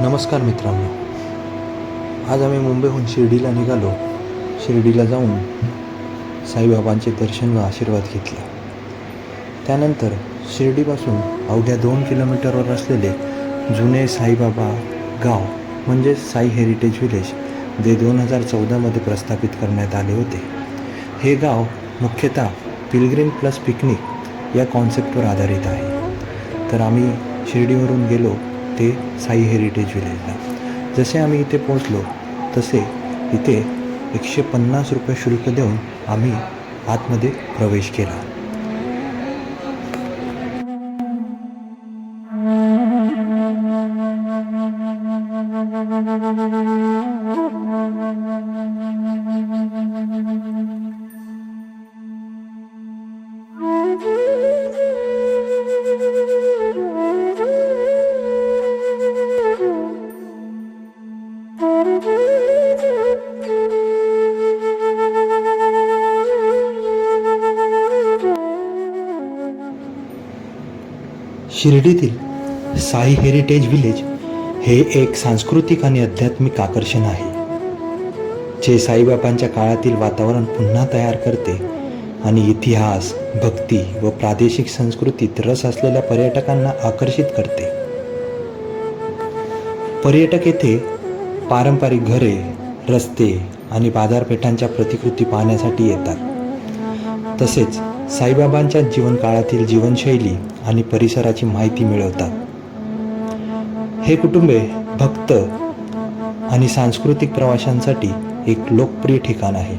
नमस्कार मित्रांनो, आज आम्ही मुंबईहून शिर्डीला निघालो. शिर्डीला जाऊन साईबाबांचे दर्शन व आशीर्वाद घेतले. त्यानंतर शिर्डीपासून अवघ्या 2 किलोमीटरवर असलेले जुने साईबाबा गाव म्हणजे साई हेरिटेज विलेज, जे 2014मध्ये प्रस्थापित करण्यात आले होते. हे गाव मुख्यतः पिलग्रिम प्लस पिकनिक या कॉन्सेप्टवर आधारित आहे. तर आम्ही शिर्डीवरून गेलो ते साई हेरिटेज विलेजला. जसे आम्ही इथे पोहोचलो तसे इथे 150 रुपये शुल्क देऊन आम्ही आतमध्ये प्रवेश केला. शिर्डीतील साई हेरिटेज विलेज हे एक सांस्कृतिक आणि आध्यात्मिक आकर्षण आहे, जे साईबाबांच्या काळातील वातावरण पुन्हा तयार करते आणि इतिहास, भक्ती व प्रादेशिक संस्कृतीत रस असलेल्या पर्यटकांना आकर्षित करते. पर्यटक येथे पारंपरिक घरे, रस्ते आणि बाजारपेठांच्या प्रतिकृती पाहण्यासाठी येतात. तसेच साईबाबांच्या जीवनकाळातील जीवनशैली आणि परिसराची माहिती मिळवतात. हे कुटुंबे भक्त आणि सांस्कृतिक प्रवाशांसाठी एक लोकप्रिय ठिकाण आहे.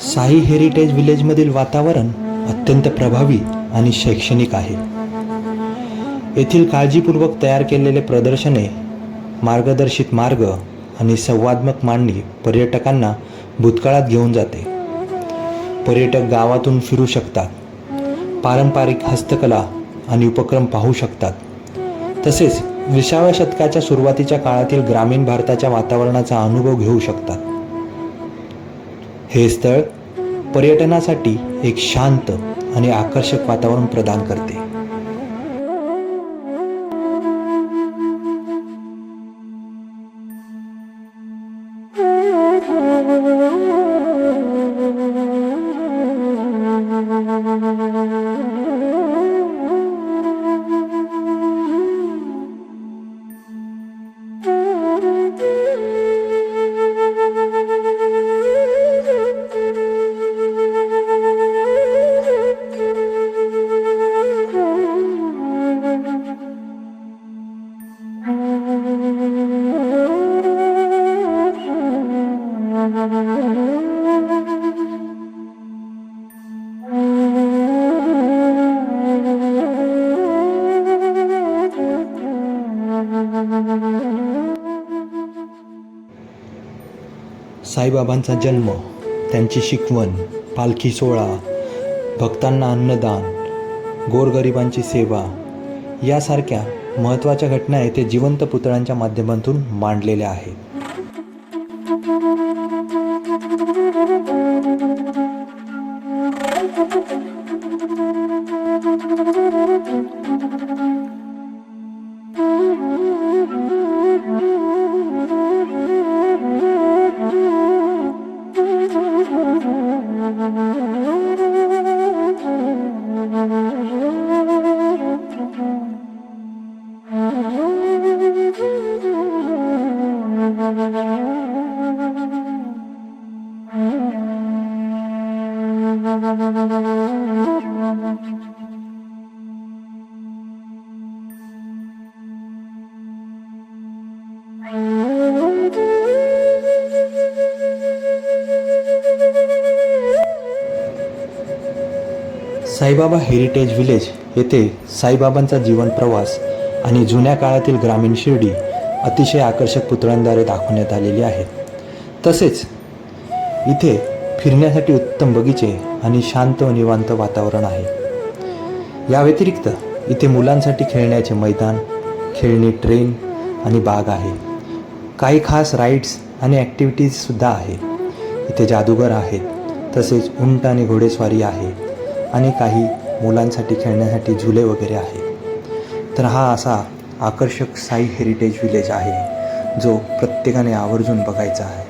साई हेरिटेज विलेजमधील वातावरण अत्यंत प्रभावी आणि शैक्षणिक आहे. येथील काळजीपूर्वक तयार केलेले प्रदर्शने, मार्गदर्शित मार्ग आणि संवादात्मक मांडणी पर्यटकांना भूतकाळात घेऊन जाते. पर्यटक गावातून फिरू शकतात, पारंपरिक हस्तकला आणि उपक्रम पाहू शकतात. तसेच 20व्या शतकाच्या सुरुवातीच्या काळातील ग्रामीण भारताच्या वातावरणाचा अनुभव घेऊ शकतात. हे स्थळ पर्यटनासाठी एक शांत आणि आकर्षक वातावरण प्रदान करते. साईबाबांचा जन्म, त्यांची शिकवण, पालखी सोहळा, भक्तांना अन्नदान, गोरगरिबांची सेवा यासारख्या महत्त्वाच्या घटना येथे जिवंत पुतळ्यांच्या माध्यमातून मांडलेल्या आहेत. साईबाबा हेरिटेज विलेज येथे साईबाबांचा जीवन प्रवास आणि जुन्या काळातील ग्रामीण शिर्डी अतिशय आकर्षक पुतळ्यांद्वारे दाखवण्यात आलेली आहे. तसेच इथे फिरण्यासाठी उत्तम बगीचे आणि शांत व निवांत वातावरण आहे. या व्यतिरिक्त इथे मुलांसाठी खेळण्याचे मैदान, खेळणी ट्रेन आणि बाग आहे. काही खास राईड्स आणि ॲक्टिव्हिटीजसुद्धा आहे. इथे जादूगर आहेत, तसेच उंट आणि घोडेस्वारी आहे आणि काही मुलांसाठी खेळण्यासाठी झुले वगैरे आहे. तर हा असा आकर्षक साई हेरिटेज विलेज आहे जो प्रत्येकाने आवर्जून बघायचा आहे.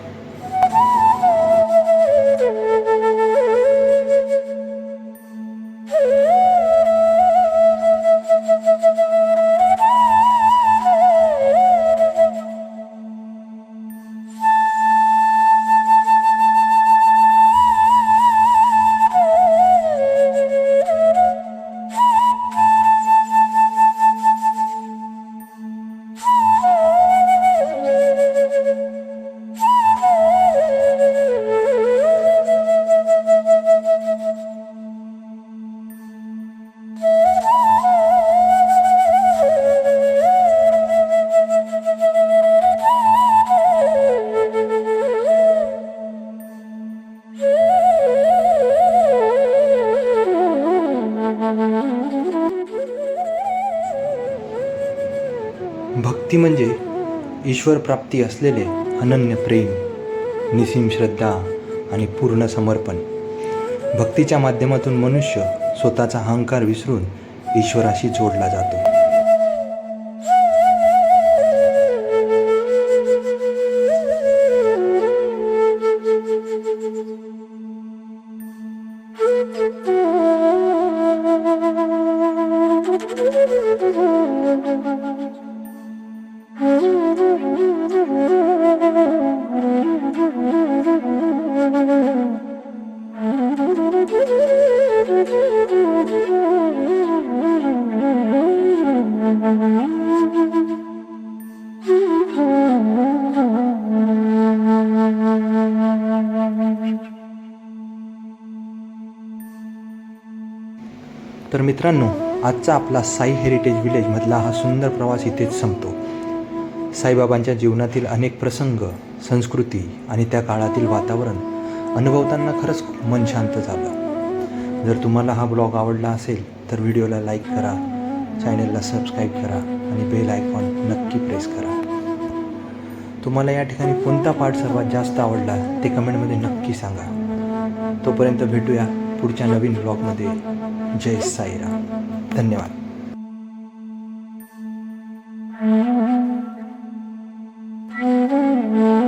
भक्ती म्हणजे ईश्वर प्राप्ती असलेले अनन्य प्रेम, निसीम श्रद्धा आणि पूर्ण समर्पण. भक्तीच्या माध्यमातून मनुष्य स्वतःचा अहंकार विसरून ईश्वराशी जोडला जातो. तर मित्रांनो, आजचा आपला साई हेरिटेज विलेजमधला हा सुंदर प्रवास इथेच संपतो. साईबाबांच्या जीवनातील अनेक प्रसंग, संस्कृती आणि त्या काळातील वातावरण अनुभवताना खरंच मन शांत झालं. जर तुम्हाला हा ब्लॉग आवडला असेल तर व्हिडिओला लाईक करा, चॅनलला सबस्क्राईब करा आणि बेल आयकॉन नक्की प्रेस करा. तुम्हाला या ठिकाणी कोणता पार्ट सर्वात जास्त आवडला ते कमेंटमध्ये नक्की सांगा. तोपर्यंत भेटूया पुढच्या नवीन ब्लॉगमध्ये. जय साईराम. धन्यवाद. Mm-hmm.